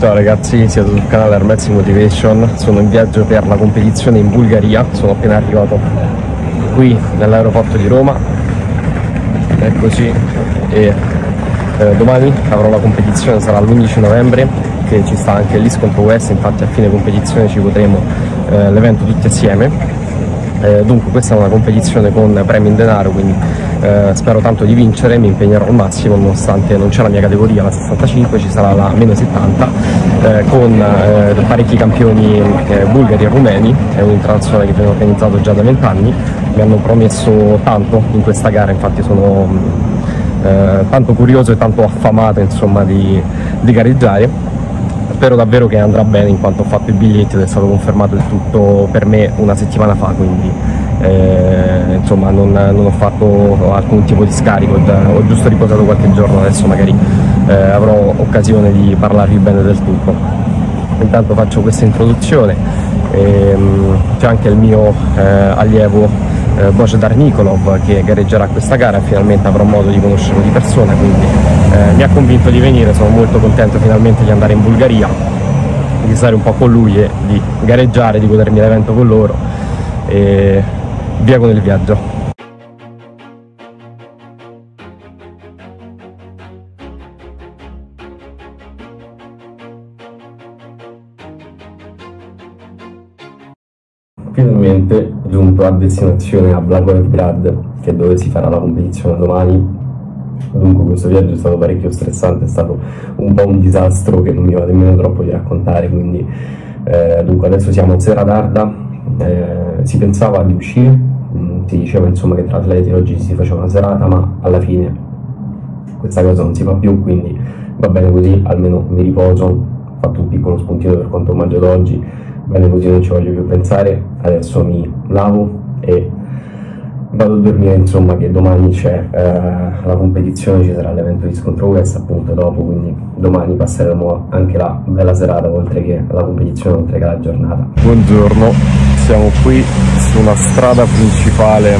Ciao ragazzi, siete sul canale Armezzi Motivation, sono in viaggio per la competizione in Bulgaria, sono appena arrivato qui nell'aeroporto di Roma, eccoci, e domani avrò la competizione, sarà l'11 novembre, che ci sta anche l'Iscon West, infatti a fine competizione ci godremo l'evento tutti assieme. Dunque questa è una competizione con premi in denaro, quindi spero tanto di vincere, mi impegnerò al massimo, nonostante non c'è la mia categoria, la 65, ci sarà la meno 70, con parecchi campioni bulgari e rumeni. È un'internazionale che viene organizzato già da 20 anni, mi hanno promesso tanto in questa gara, infatti sono tanto curioso e tanto affamato, insomma, di gareggiare. Spero davvero che andrà bene, in quanto ho fatto i biglietti ed è stato confermato il tutto per me una settimana fa, quindi insomma non ho fatto alcun tipo di scarico, ho giusto riposato qualche giorno, adesso magari avrò occasione di parlarvi bene del tutto. Intanto faccio questa introduzione, c'è anche il mio allievo Božidar Nikolov che gareggerà questa gara, e finalmente avrò modo di conoscerlo di persona, quindi mi ha convinto di venire. Sono molto contento finalmente di andare in Bulgaria, di stare un po' con lui e di gareggiare, di godermi l'evento con loro, e via con il viaggio. Finalmente giunto a destinazione, a Blagoevgrad, che è dove si farà la competizione domani. Dunque questo viaggio è stato parecchio stressante, è stato un po' un disastro che non mi va nemmeno troppo di raccontare, quindi dunque adesso siamo a Zeradarda, si pensava di uscire, si diceva insomma che tra atleti oggi si faceva una serata, ma alla fine questa cosa non si fa più, quindi va bene così, almeno mi riposo, ho fatto un piccolo spuntino per quanto mangio oggi, bene così, non ci voglio più pensare. Adesso mi lavo e vado a dormire, insomma, che domani c'è la competizione, ci sarà l'evento di Iscon West appunto dopo, quindi domani passeremo anche la bella serata, oltre che la competizione, oltre che la giornata. Buongiorno, siamo qui su una strada principale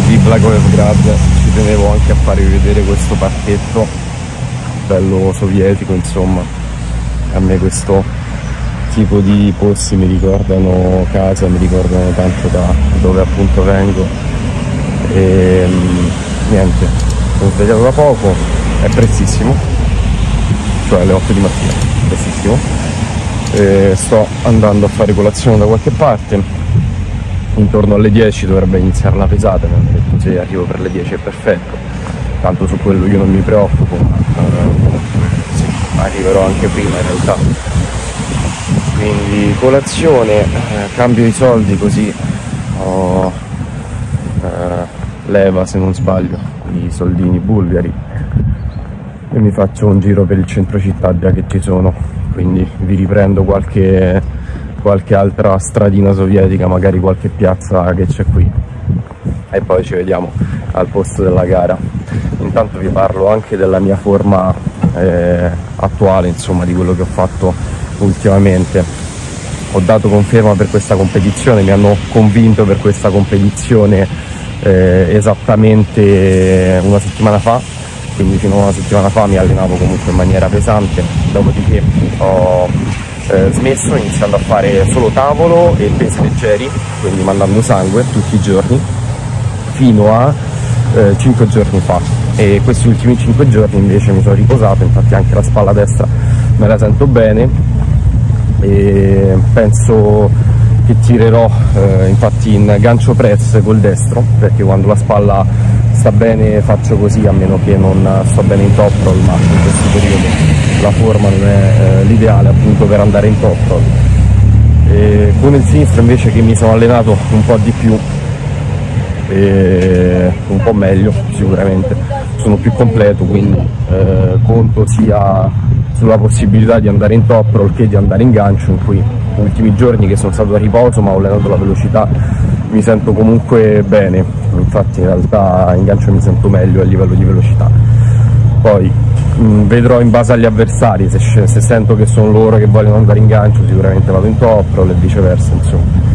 di Blagoevgrad, ci tenevo anche a farvi vedere questo parchetto bello sovietico, insomma, a me questo tipo di posti mi ricordano casa, mi ricordano tanto da dove appunto vengo, e niente, sono svegliato da poco, è prestissimo, cioè alle 8 di mattina, prestissimo, e sto andando a fare colazione da qualche parte. Intorno alle 10 dovrebbe iniziare la pesata, mi hanno detto se arrivo per le 10 è perfetto, tanto su quello io non mi preoccupo, sì, arriverò anche prima in realtà. Quindi colazione, cambio i soldi così ho leva, se non sbaglio, i soldini bulgari, e mi faccio un giro per il centro città già che ci sono, quindi vi riprendo qualche altra stradina sovietica, magari qualche piazza che c'è qui, e poi ci vediamo al posto della gara. Intanto vi parlo anche della mia forma attuale, insomma, di quello che ho fatto ultimamente. Ho dato conferma per questa competizione, mi hanno convinto per questa competizione esattamente una settimana fa, quindi fino a una settimana fa mi allenavo comunque in maniera pesante, dopodiché ho smesso, iniziando a fare solo tavolo e pesi leggeri, quindi mandando sangue tutti i giorni, fino a 5 giorni fa, e questi ultimi 5 giorni invece mi sono riposato, infatti anche la spalla destra me la sento bene, e penso che tirerò infatti in gancio press col destro, perché quando la spalla sta bene faccio così, a meno che non sto bene in top roll, ma in questo periodo la forma non è l'ideale appunto per andare in top roll. E con il sinistro invece, che mi sono allenato un po' di più e un po' meglio, sicuramente sono più completo, quindi conto sia sulla possibilità di andare in top roll che di andare in gancio, in cui gli ultimi giorni che sono stato a riposo ma ho allenato la velocità mi sento comunque bene, infatti in realtà in gancio mi sento meglio a livello di velocità. Poi vedrò in base agli avversari, se sento che sono loro che vogliono andare in gancio sicuramente vado in top roll e viceversa, insomma.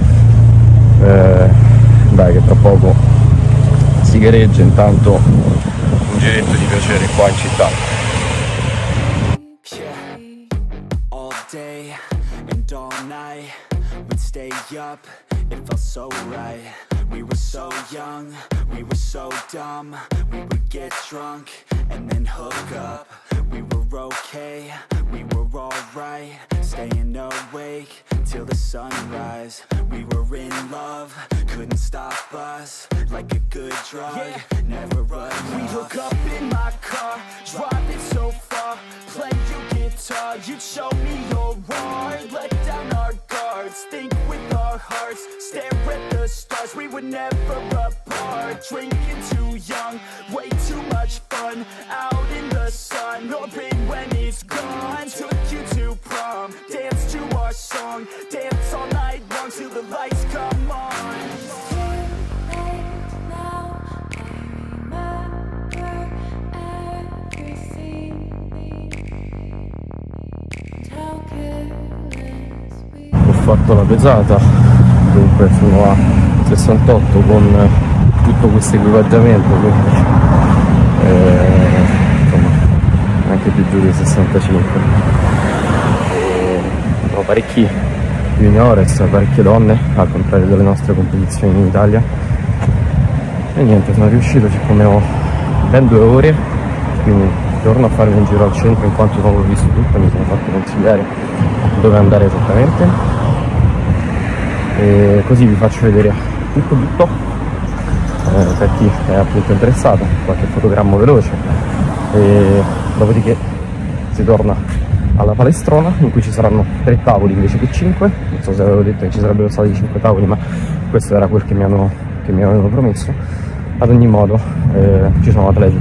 Dai, che tra poco si gareggia, intanto un giretto di piacere qua in città. stay up, it felt so right. We were so young, we were so dumb. We would get drunk and then hook up. We were okay, we were alright. Staying awake till the sunrise. We were in love, couldn't stop us. Like a good drug, never run. We hook up in my car, driving so far. Play you guitar, you'd show me your art. Let down our guards, think with our hearts. Stare at the stars, we were never apart. Drinking too young, way too much fun. Out in the sun, hoping when it's gone. Took you to prom, dance to our song. Dance all night long till the lights come on. Ho fatto la pesata, dunque sono a 68 con tutto questo equipaggiamento, quindi insomma anche più giù di 65. Sono parecchi juniores, parecchie donne, al contrario delle nostre competizioni in Italia. E niente, sono riuscito, siccome ho ben 2 ore, quindi torno a fare un giro al centro in quanto non l'ho visto tutto, mi sono fatto consigliare dove andare esattamente. E così vi faccio vedere tutto per chi è appunto interessato, qualche fotogramma veloce, e dopodiché si torna alla palestrona in cui ci saranno 3 tavoli invece che 5. Non so se avevo detto che ci sarebbero stati 5 tavoli, ma questo era quel che mi avevano promesso. Ad ogni modo ci sono atleti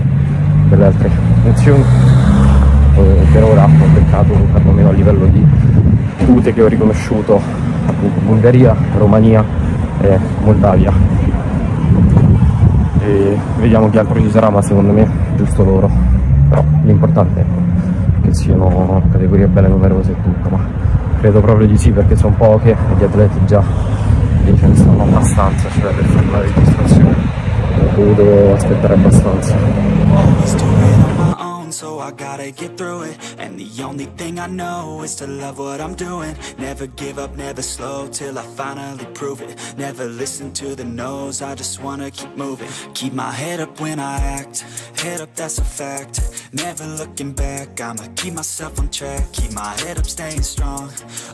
delle altre nazioni, per ora ho beccato perlomeno a livello di tute che ho riconosciuto appunto Bulgaria, Romania e Moldavia, e vediamo chi altro ci sarà, ma secondo me giusto loro. Però l'importante è che siano categorie belle numerose e tutto, ma credo proprio di sì, perché sono poche e gli atleti già lì ce ne stanno abbastanza, cioè per fare la registrazione ho dovuto aspettare abbastanza. So I gotta get through it, and the only thing I know is to love what I'm doing. Never give up, never slow, till I finally prove it. Never listen to the no's, I just wanna keep moving. Keep my head up when I act, head up, that's a fact. Never looking back, I'ma keep myself on track. Keep my head up, staying strong,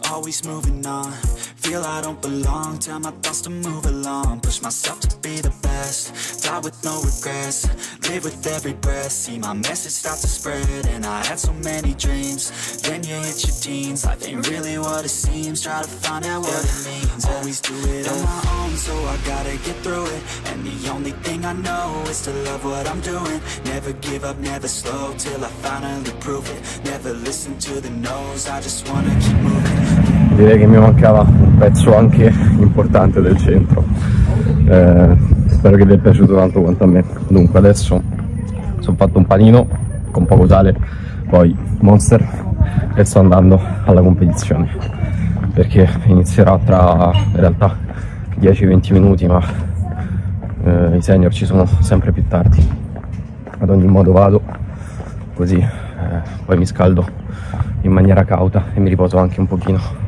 always moving on. Feel I don't belong, tell my thoughts to move along. Push myself to be the best, die with no regrets. Live with every breath, see my message start to spread. And I had so many dreams, then you hit your teens. Life ain't really what it seems, try to find out what it means. Always do it on my own, so I gotta get through it. And the only thing I know is to love what I'm doing. Never give up, never slow, till I finally prove it. Never listen to the no's, I just wanna keep moving. Direi che mi mancava un pezzo anche importante del centro. Spero che vi sia piaciuto tanto quanto a me. Dunque adesso sono fatto un panino con poco sale, poi Monster, e sto andando alla competizione, perché inizierà tra in realtà 10-20 minuti, ma i senior ci sono sempre più tardi. Ad ogni modo vado, così poi mi scaldo in maniera cauta e mi riposo anche un pochino.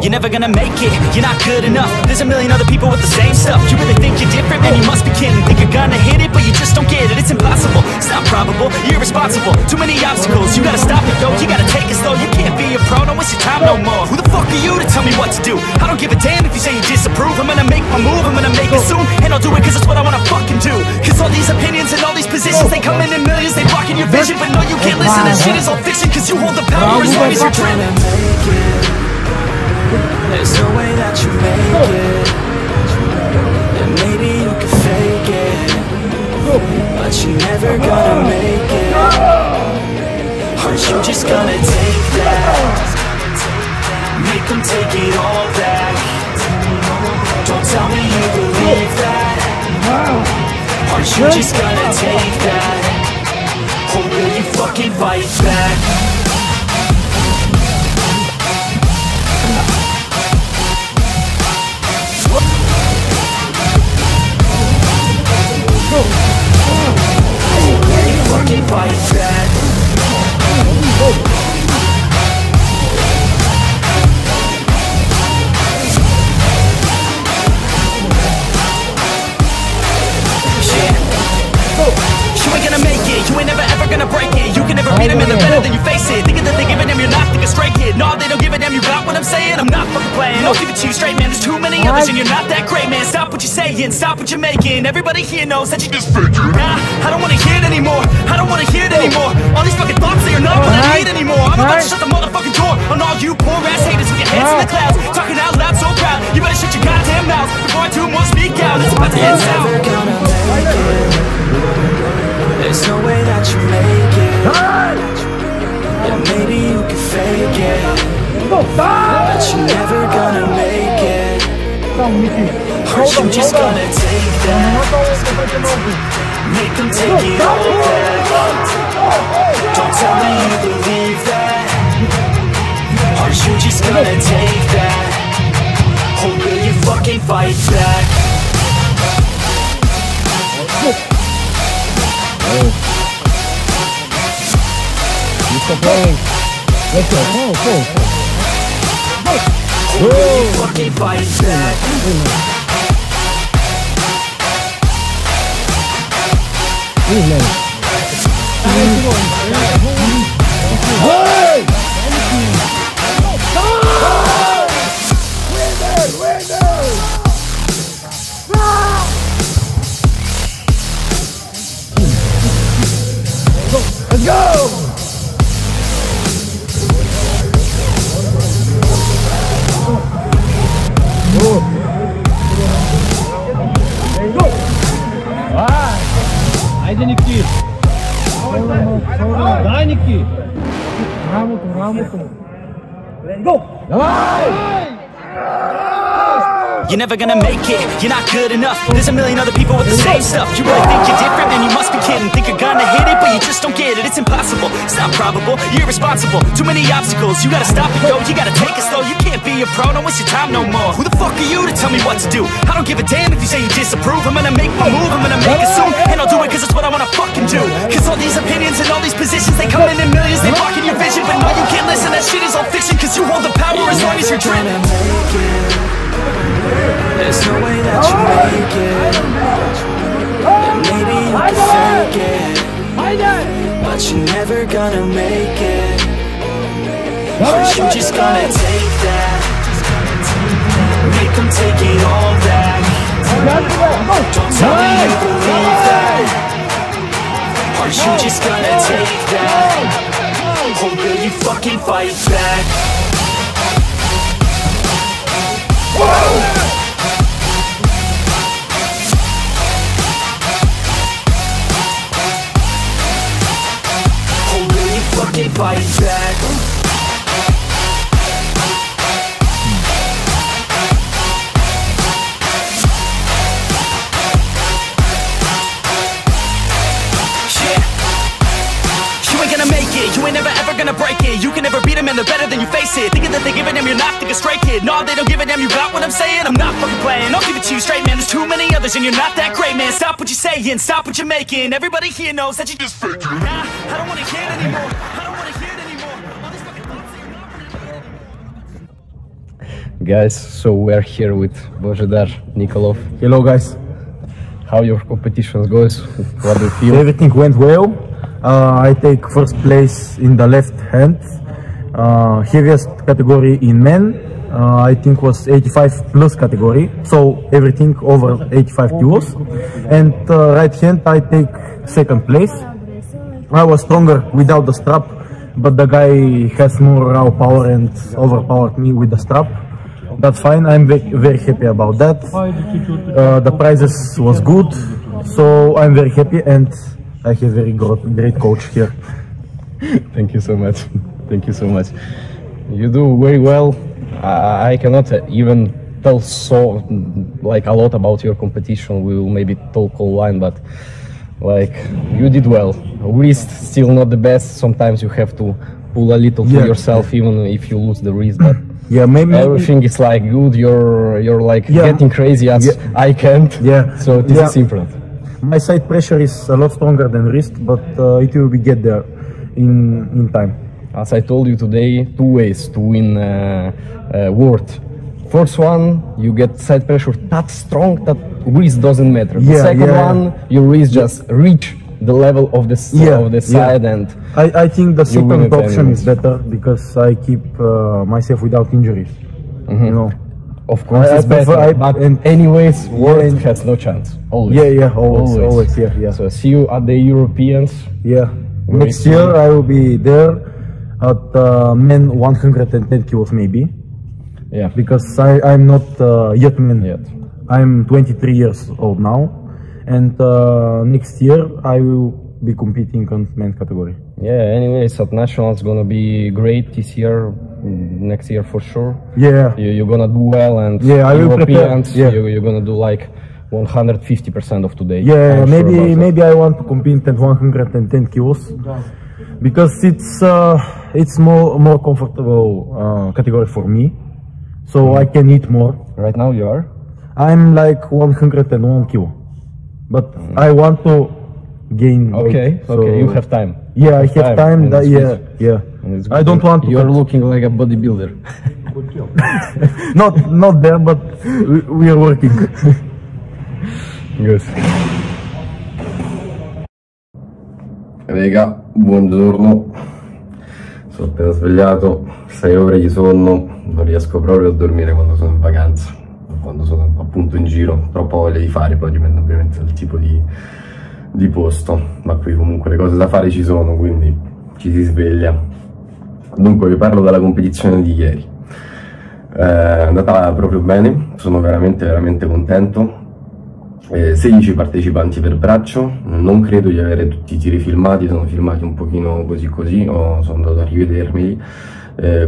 You're never gonna make it, you're not good enough. There's a million other people with the same stuff. You really think you're different? Man, you must be kidding. Think you're gonna hit it, but you just don't get it. It's impossible, it's not probable, you're irresponsible. Too many obstacles, you gotta stop it though. You gotta take it slow, you can't be a pro, don't waste your time no more. Who the fuck are you to tell me what to do? I don't give a damn if you say you disapprove. I'm gonna make my move, I'm gonna make it soon. And I'll do it cause it's what I wanna fucking do. Cause all these opinions and all these positions, they come in millions, they blocking your vision. But no, you can't listen, that shit is all fiction. Cause you hold the power as long as you're dreaming. There's no way that you make it, and maybe you can fake it, but you're never gonna make it. Aren't you just gonna take that? Make them take it all back. Don't tell me you believe that. Aren't you just gonna take that? Or will you fucking fight back? I'll give it to you straight, man. There's too many others and you're not that great, man. Stop what you're saying, stop what you're making. Everybody here knows that you just fake it. Nah, I don't wanna hear it anymore. I don't wanna hear it anymore. All these fucking thoughts, they are not what I need anymore. I'm about to shut the motherfucking door on all you poor ass haters with your heads in the clouds, talking out loud so proud. You better shut your goddamn mouth before I do more speak out. It's about to end south. Never gonna make it. There's no way that you make it. Yeah, maybe you can fake it, but you're never gonna make it. Or you just gonna take that, make them take it all back. Don't tell me you believe that. Or you just gonna take that, or will you fucking fight back? Stop playing. Let's go. Or will you fucking fight back? Let's go! Haydi Nikki. Дай Nikki. Let's go. You're never gonna make it, you're not good enough. There's a million other people with the same stuff. You really think you're different, man, you must be kidding. Think you're gonna hit it, but you just don't get it. It's impossible, it's not probable, you're irresponsible. Too many obstacles, you gotta stop and go. You gotta take it slow, you can't be a pro. Don't waste your time no more. Who the fuck are you to tell me what to do? I don't give a damn if you say you disapprove. I'm gonna make my move, I'm gonna make it soon. And I'll do it cause it's what I wanna fucking do. Cause all these opinions and all these positions, they come in millions. They blocking your vision, but no, you can't listen. That shit is all fiction, cause you hold the power as long as you're dreaming. There's no way that you make it. And maybe you can fake it, but you're never gonna make it. Or you just gonna take that, make them take it all back. Don't tell me you believe that. Or you just gonna take that, or will you fucking fight back? Whoa! Fucking fight back. You ain't gonna make it, you ain't never ever gonna break it. You can never beat them and they're better than you face it. Thinking that they give a damn, you're not, think a straight kid. No, they don't give a damn, you got what I'm saying? I'm not fucking playing, I'll give it to you straight, man. There's too many others and you're not that great, man. Stop what you're saying, stop what you're making. Everybody here knows that you just fake it. Nah, I don't wanna hear it anymore. I don't wanna hear it anymore. All these fucking thoughts, they're not. Guys, so we're here with Božidar Nikolov. Hello guys. How your competition goes? What do you feel? Everything went well. I take first place in the left hand. Heaviest category in men, I think was 85 plus category. So everything over 85 kilos. And right hand I take second place. I was stronger without the strap, but the guy has more raw power and overpowered me with the strap. That's fine, I'm very happy about that. The prizes was good, so I'm very happy and I have very great coach here. Thank you so much. Thank you so much. You do very well. I cannot even tell so like a lot about your competition. We will maybe talk online, but like you did well. Wrist still not the best. Sometimes you have to pull a little to yourself, even if you lose the wrist. But yeah, maybe everything is like good. You're like getting crazy as I can't. Yeah. So this is important. My side pressure is a lot stronger than wrist, but it will be get there in time. As I told you today, two ways to win World. First one, you get side pressure that strong that wrist doesn't matter. The second one, your wrist just reach the level of the side, and I think the second option is better because I keep myself without injuries. You know, Of course, it's better, but anyways, World has no chance. Always. Always. Yeah. So see you at the Europeans. Yeah. Next year I will be there at men 110 kilos maybe. Yeah. Because I'm not yet man Yet. I'm 23 years old now, and next year I will be competing on men category. Yeah. Anyways, at nationals gonna be great this year. Next year for sure. Yeah. You're gonna do well, and I will Europeans, prepare. Yeah. you're gonna do like 150% of today. Yeah, I'm sure about that. maybe I want to compete at 110 kilos because it's more comfortable category for me, so I can eat more. Right now you are? I'm like 101 kilo, but I want to gain Okay, weight, so okay, you have time. Yeah, I have time. and it's Yeah. And it's I don't want to. You're looking like a bodybuilder. not there, but we are working. Good. Raga, buongiorno. Sono appena svegliato, 6 ore di sonno, non riesco proprio a dormire quando sono in vacanza, quando sono appunto in giro, troppa voglia di fare, poi dipende ovviamente dal tipo di posto, ma qui comunque le cose da fare ci sono, quindi ci si sveglia. Dunque vi parlo della competizione di ieri. È andata proprio bene, sono veramente contento. 16 partecipanti per braccio, non credo di avere tutti i tiri filmati, sono filmati un pochino così, sono andato a rivedermeli.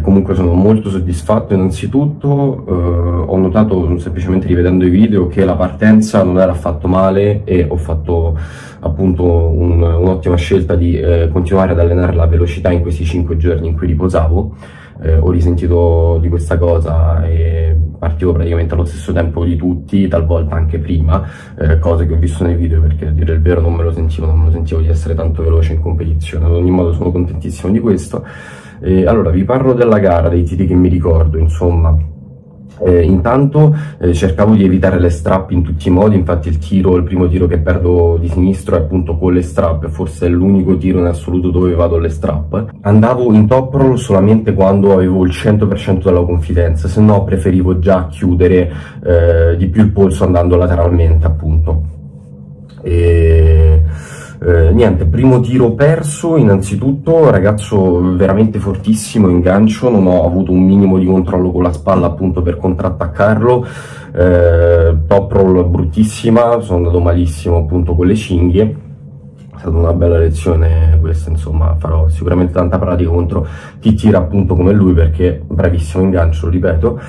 Comunque sono molto soddisfatto. Innanzitutto ho notato semplicemente rivedendo i video che la partenza non era affatto male e ho fatto appunto un'ottima scelta di continuare ad allenare la velocità in questi 5 giorni in cui riposavo. Ho risentito di questa cosa e partivo praticamente allo stesso tempo di tutti, talvolta anche prima, cose che ho visto nei video, perché a dire il vero non me lo sentivo di essere tanto veloce in competizione. Ad ogni modo sono contentissimo di questo. Allora vi parlo della gara, dei tiri che mi ricordo, insomma. Intanto cercavo di evitare le strap in tutti i modi, infatti il primo tiro che perdo di sinistro è appunto con le strap, forse è l'unico tiro in assoluto dove vado alle strap. Andavo in top roll solamente quando avevo il 100% della confidenza, se no preferivo già chiudere di più il polso andando lateralmente appunto. Niente, primo tiro perso. Innanzitutto ragazzo veramente fortissimo in gancio, non ho avuto un minimo di controllo con la spalla appunto per contrattaccarlo. Top roll bruttissima, sono andato malissimo appunto con le cinghie. È stata una bella lezione questa, insomma farò sicuramente tanta pratica contro chi tira appunto come lui, perché bravissimo in gancio, lo ripeto.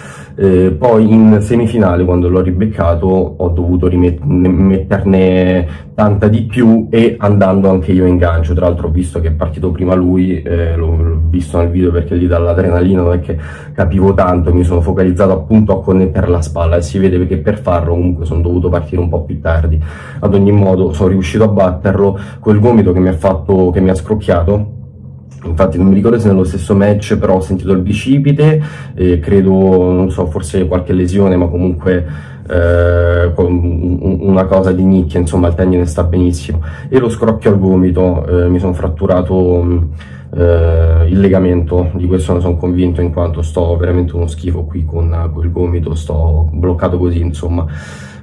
Poi in semifinale, quando l'ho ribeccato, ho dovuto metterne tanta di più e andando anche io in gancio. Tra l'altro ho visto che è partito prima lui, l'ho visto nel video perché lì dall'adrenalina non è che capivo tanto, mi sono focalizzato appunto a connettere la spalla e si vede che per farlo comunque sono dovuto partire un po' più tardi. Ad ogni modo sono riuscito a batterlo. Quel gomito che mi ha scrocchiato, infatti non mi ricordo se nello stesso match, però ho sentito il bicipite, credo, non so, forse qualche lesione, ma comunque una cosa di nicchia, insomma il tendine sta benissimo. E lo scrocchio al gomito, mi sono fratturato il legamento, di questo ne sono convinto, in quanto sto veramente uno schifo qui con il gomito, sto bloccato così, insomma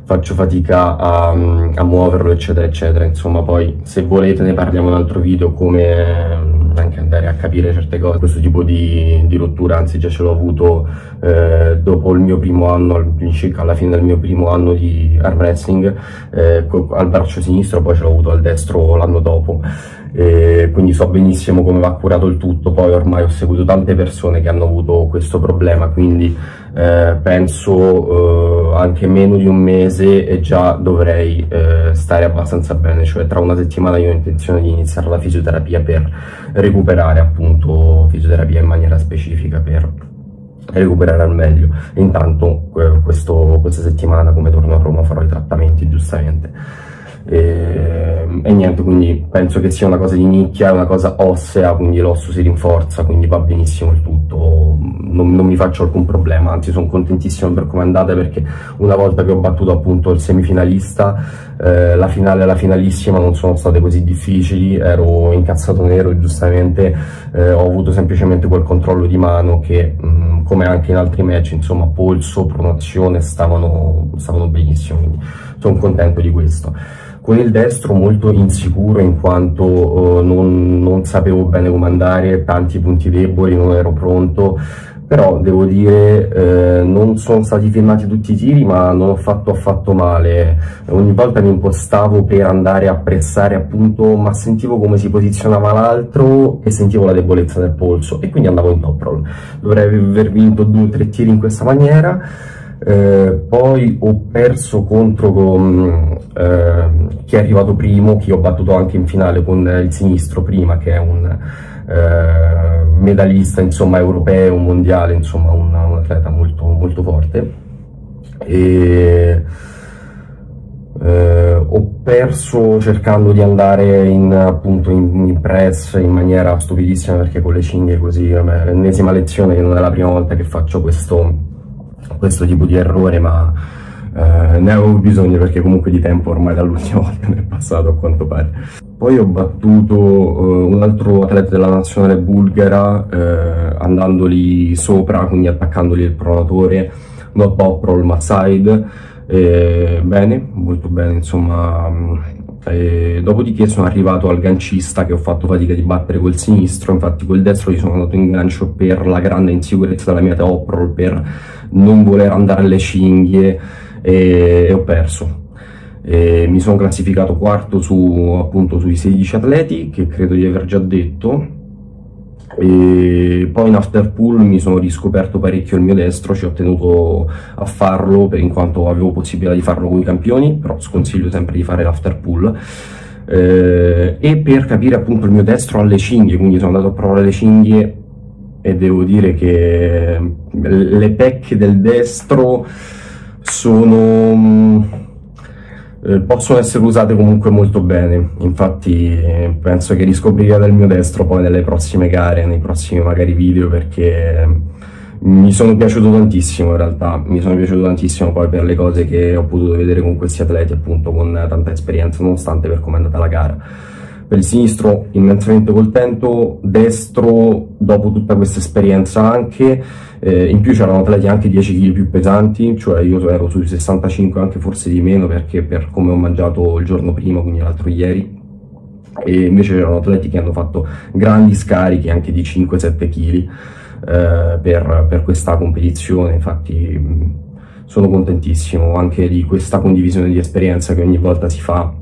faccio fatica a muoverlo eccetera eccetera. Insomma poi se volete ne parliamo in un altro video, come anche andare a capire certe cose. Questo tipo di rottura, anzi già ce l'ho avuto dopo il mio primo anno, all'incirca alla fine del mio primo anno di arm wrestling, al braccio sinistro, poi ce l'ho avuto al destro l'anno dopo. Quindi so benissimo come va curato il tutto. Poi ormai ho seguito tante persone che hanno avuto questo problema, quindi penso anche meno di un mese e già dovrei stare abbastanza bene, cioè tra una settimana io ho intenzione di iniziare la fisioterapia per recuperare, appunto fisioterapia in maniera specifica per recuperare al meglio. E intanto questa settimana, come torno a Roma, farò i trattamenti giustamente. E niente, quindi penso che sia una cosa di nicchia, una cosa ossea, quindi l'osso si rinforza, quindi va benissimo il tutto, non mi faccio alcun problema, anzi sono contentissimo per come è andata, perché una volta che ho battuto appunto il semifinalista, la finale e la finalissima non sono state così difficili, ero incazzato nero e giustamente ho avuto semplicemente quel controllo di mano che come anche in altri match, insomma, polso, pronazione stavano benissimo, quindi sono contento di questo. Con il destro molto insicuro, in quanto non sapevo bene come andare, tanti punti deboli, non ero pronto, però devo dire non sono stati filmati tutti i tiri, ma non ho fatto affatto male. Ogni volta mi impostavo per andare a pressare appunto, ma sentivo come si posizionava l'altro e sentivo la debolezza del polso, e quindi andavo in top roll. Dovrei aver vinto 2 o 3 tiri in questa maniera. Poi ho perso contro chi è arrivato primo, chi ho battuto anche in finale con il sinistro prima, che è un medalista, insomma, europeo, mondiale, insomma un atleta molto, molto forte. E ho perso cercando di andare appunto in press in maniera stupidissima, perché con le cinghie così, l'ennesima lezione, che non è la prima volta che faccio questo tipo di errore, ma ne avevo bisogno, perché comunque di tempo ormai dall'ultima volta ne è passato, a quanto pare. Poi ho battuto un altro atleta della nazionale bulgara, andandoli sopra, quindi attaccandoli il pronatore, not top roll ma side, bene, molto bene, insomma. Dopodiché sono arrivato al gancista, che ho fatto fatica di battere col sinistro, infatti col destro gli sono andato in gancio per la grande insicurezza della mia top roll, per non voler andare alle cinghie, e ho perso. Mi sono classificato quarto appunto sui 16 atleti, che credo di aver già detto, e poi in after pool mi sono riscoperto parecchio il mio destro, ci ho tenuto a farlo in quanto avevo possibilità di farlo con i campioni, però sconsiglio sempre di fare l'after pool, e per capire appunto il mio destro alle cinghie, quindi sono andato a provare le cinghie e devo dire che le pecche del destro possono essere usate comunque molto bene. Infatti penso che riscoprirò del mio destro poi nelle prossime gare, nei prossimi magari video, perché mi sono piaciuto tantissimo, in realtà mi sono piaciuto tantissimo poi per le cose che ho potuto vedere con questi atleti, appunto con tanta esperienza, nonostante per come è andata la gara. Per il sinistro immensamente contento, destro dopo tutta questa esperienza anche, in più c'erano atleti anche 10 kg più pesanti, cioè io ero sui 65, anche forse di meno, perché per come ho mangiato il giorno prima, quindi l'altro ieri, e invece c'erano atleti che hanno fatto grandi scarichi anche di 5-7 kg per questa competizione. Infatti sono contentissimo anche di questa condivisione di esperienza che ogni volta si fa,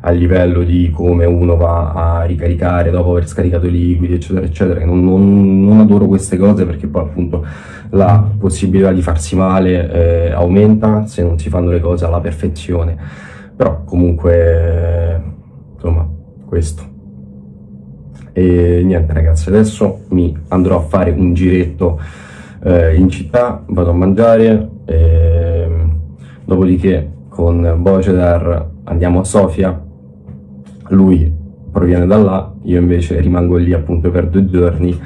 a livello di come uno va a ricaricare dopo aver scaricato i liquidi, eccetera eccetera. Non adoro queste cose, perché poi appunto la possibilità di farsi male aumenta se non si fanno le cose alla perfezione, però comunque insomma questo. E niente ragazzi, adesso mi andrò a fare un giretto in città, vado a mangiare, dopodiché con Bojidar andiamo a Sofia, lui proviene da là, io invece rimango lì appunto per 2 giorni,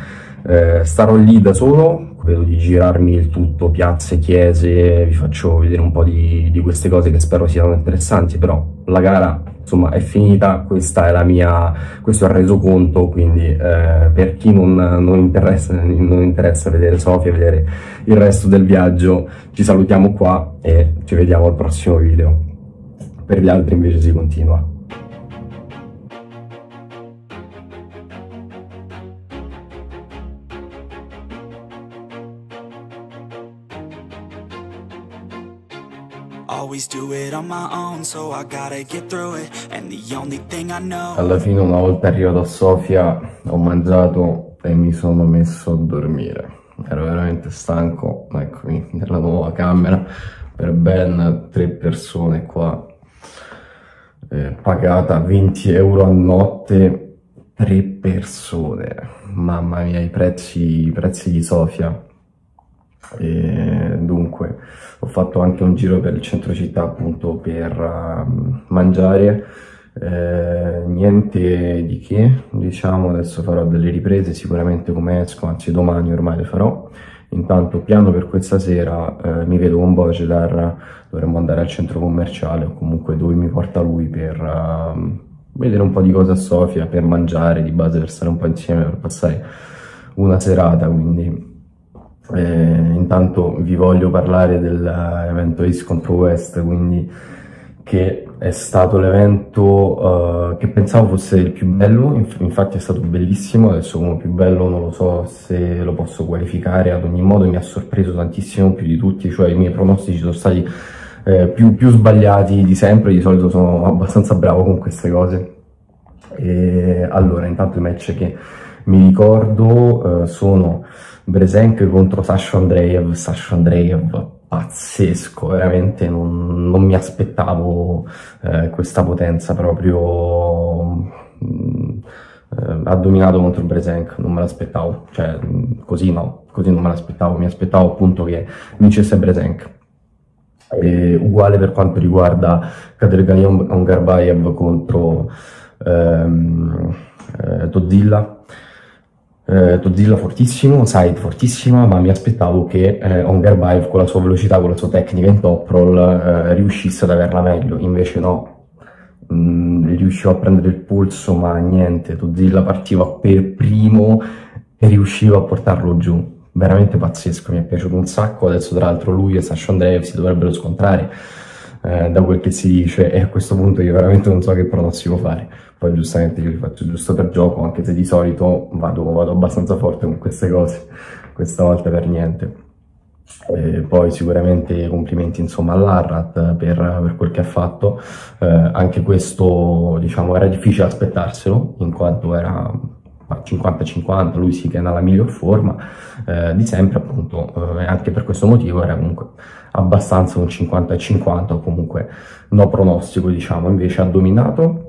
starò lì da solo, vedo di girarmi il tutto, piazze, chiese, vi faccio vedere un po' di queste cose che spero siano interessanti. Però la gara insomma è finita, questo è il resoconto, quindi per chi non interessa vedere Sofia, vedere il resto del viaggio, ci salutiamo qua e ci vediamo al prossimo video. Per gli altri invece si continua. Always do it on my own, so I gotta get through it. And the only thing I know. Alla fine, una volta arrivato a Sofia, ho mangiato e mi sono messo a dormire. Ero veramente stanco, eccomi nella nuova camera per ben 3 persone qua, pagata 20 euro a notte, 3 persone. Mamma mia, i prezzi di Sofia. E dunque ho fatto anche un giro per il centro città appunto per mangiare, Niente di che, diciamo, adesso farò delle riprese sicuramente come esco, anzi domani ormai le farò. Intanto piano per questa sera mi vedo con Bojidar, dovremmo andare al centro commerciale o comunque dove mi porta lui per vedere un po' di cose a Sofia, per mangiare, di base per stare un po' insieme, per passare una serata, quindi intanto vi voglio parlare dell'evento East contro West, quindi che è stato l'evento che pensavo fosse il più bello, infatti è stato bellissimo. Adesso come più bello non lo so se lo posso qualificare, ad ogni modo mi ha sorpreso tantissimo, più di tutti, cioè i miei pronostici sono stati più sbagliati di sempre, di solito sono abbastanza bravo con queste cose. E allora, intanto i match che mi ricordo sono Brezenk contro Sasha Andreev, pazzesco, veramente non mi aspettavo questa potenza proprio. Ha dominato contro Brezenk, non me l'aspettavo, cioè così non me l'aspettavo, mi aspettavo appunto che vincesse Brezenk. Uguale per quanto riguarda Kaderganian Ongarbayev contro Todzilla. Todzilla fortissimo, Side fortissima, ma mi aspettavo che Ongarbayev con la sua velocità, con la sua tecnica in top roll riuscisse ad averla meglio, invece no, riusciva a prendere il polso, ma niente, Todzilla partiva per primo e riusciva a portarlo giù, veramente pazzesco, mi è piaciuto un sacco. Adesso tra l'altro lui e Sasha Andreev si dovrebbero scontrare, da quel che si dice, e a questo punto io veramente non so che pronostico fare. Poi giustamente io li faccio giusto per gioco, anche se di solito vado abbastanza forte con queste cose, questa volta per niente. Poi sicuramente complimenti insomma all'Arrat per quel che ha fatto, anche questo diciamo era difficile aspettarselo, in quanto era 50-50, lui sì che è nella miglior forma di sempre appunto, e anche per questo motivo era comunque abbastanza un 50-50, o comunque no pronostico diciamo. Invece ha dominato,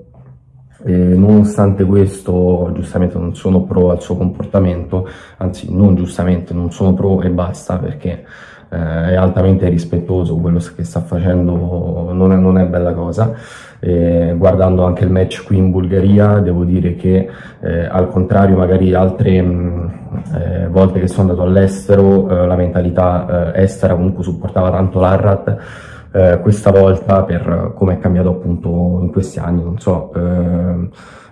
e nonostante questo giustamente non sono pro al suo comportamento, anzi non giustamente, non sono pro e basta, perché è altamente rispettoso, quello che sta facendo non è bella cosa. Guardando anche il match qui in Bulgaria devo dire che al contrario magari altre volte che sono andato all'estero, la mentalità estera comunque supportava tanto l'Arrat. Questa volta, per come è cambiato appunto in questi anni, non so,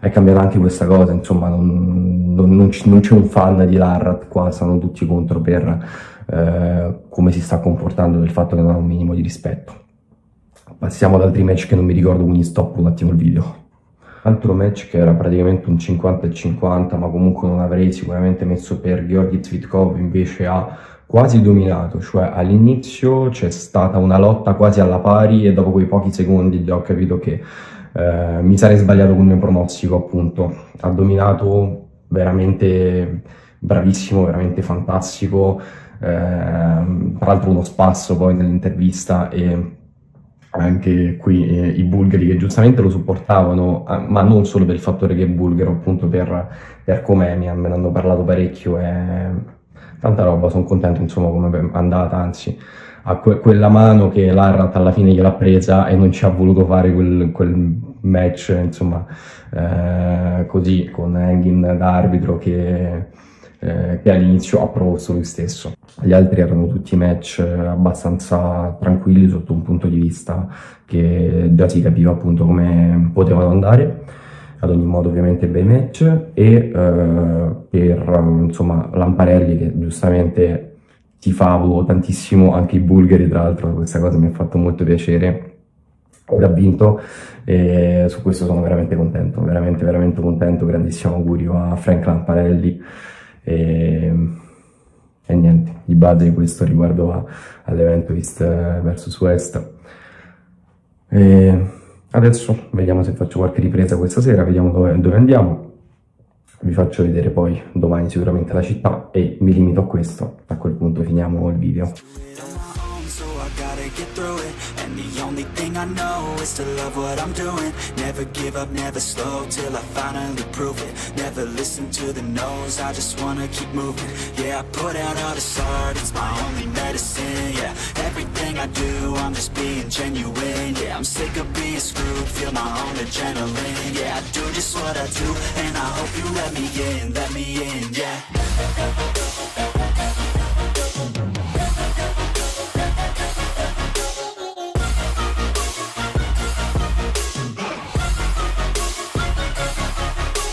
è cambiata anche questa cosa, insomma non c'è un fan di l'Arrat qua, stanno tutti contro per come si sta comportando, del fatto che non ha un minimo di rispetto. Passiamo ad altri match che non mi ricordo, quindi stoppo un attimo il video. Altro match che era praticamente un 50-50, ma comunque non avrei sicuramente messo per Georgi Zvitkov, invece ha quasi dominato, cioè all'inizio c'è stata una lotta quasi alla pari e dopo quei pochi secondi già ho capito che mi sarei sbagliato con il mio pronostico, appunto. Ha dominato, veramente bravissimo, veramente fantastico, tra l'altro uno spasso poi nell'intervista, e anche qui i bulgari che giustamente lo supportavano, ma non solo per il fattore che è bulgaro, appunto per com'è, me ne hanno parlato parecchio, e tanta roba, sono contento insomma come è andata, anzi a quella mano che l'Arrat alla fine gliel'ha presa e non ci ha voluto fare quel match insomma così con Engin da arbitro che all'inizio ha proposto lui stesso. Gli altri erano tutti match abbastanza tranquilli sotto un punto di vista che già si capiva appunto come potevano andare. Ad ogni modo ovviamente bei match, e per insomma Lamparelli, che giustamente tifavo tantissimo, anche i bulgari tra l'altro, questa cosa mi ha fatto molto piacere, ora ha vinto e su questo sono veramente contento, veramente contento. Grandissimo augurio a Frank Lamparelli, e niente, di base questo riguardo all'evento East vs West. Adesso vediamo se faccio qualche ripresa questa sera, vediamo dove andiamo. Vi faccio vedere poi domani sicuramente la città e mi limito a questo. A quel punto finiamo il video. The only thing I know is to love what I'm doing. Never give up, never slow, till I finally prove it. Never listen to the no's, I just wanna keep moving. Yeah, I put out all this art, it's my only medicine. Yeah, everything I do, I'm just being genuine. Yeah, I'm sick of being screwed feel my own adrenaline. Yeah, I do just what I do, and I hope you let me in, yeah.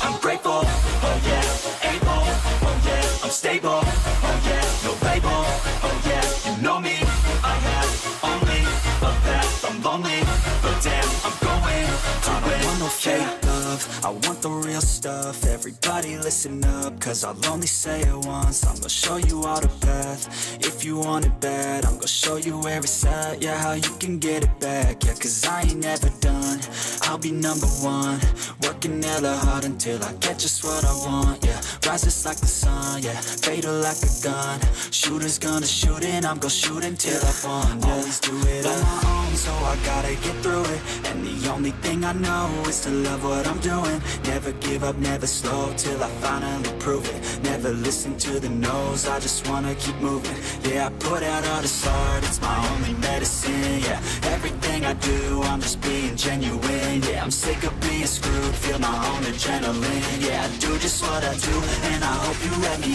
I'm grateful, oh yeah, able, oh yeah, I'm stable, oh yeah, no label, oh yeah, you know me, I have only a path, I'm lonely, but damn, I'm going to win. I don't want no fake love, I want the real stuff. Everybody listen up, cause I'll only say it once. I'm gonna show you all the path. If you want it bad, I'm gonna show you where it's at. Yeah, how you can get it back. Yeah, cause I ain't never done, I'll be number one. Working hella hard until I get just what I want. Yeah, rises like the sun, yeah, fatal like a gun. Shooter's gonna shoot and I'm gonna shoot until I won. Yeah. Always do it on my own, so I gotta get through it. And the only thing I know is to love what I'm doing. Never give up, never slow, till I finally prove it. Never listen to the no's, I just wanna keep moving. Yeah, I put out all this art, it's my only medicine. Yeah, everything I do, I'm just being genuine. Yeah, I'm sick of being screwed, feel my own adrenaline. Yeah, I do just what I do, and I hope you let me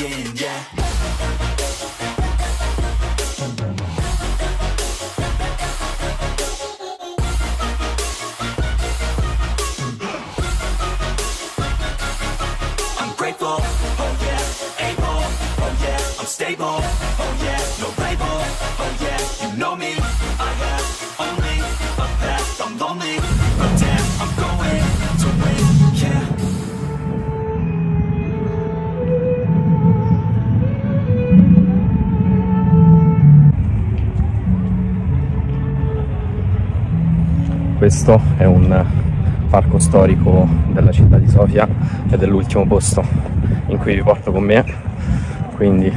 in, yeah. Grateful, oh yeah, able, oh yeah, I'm stable, oh yeah, no label, oh yeah, you know me, I have only a path, I'm lonely, but damn, I'm going to win, yeah. Questo è un parco storico della città di Sofia ed è l'ultimo posto in cui vi porto con me, quindi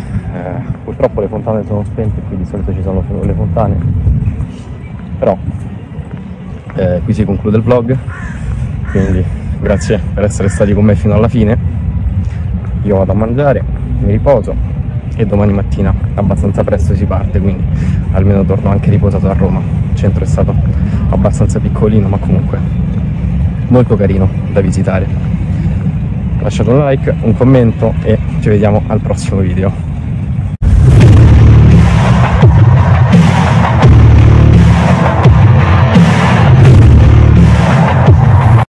purtroppo le fontane sono spente, qui di solito ci sono le fontane, però qui si conclude il vlog, quindi grazie per essere stati con me fino alla fine. Io vado a mangiare, mi riposo e domani mattina abbastanza presto si parte, quindi almeno torno anche riposato a Roma. Il centro è stato abbastanza piccolino, ma comunque molto carino da visitare. Lasciate un like, un commento e ci vediamo al prossimo video.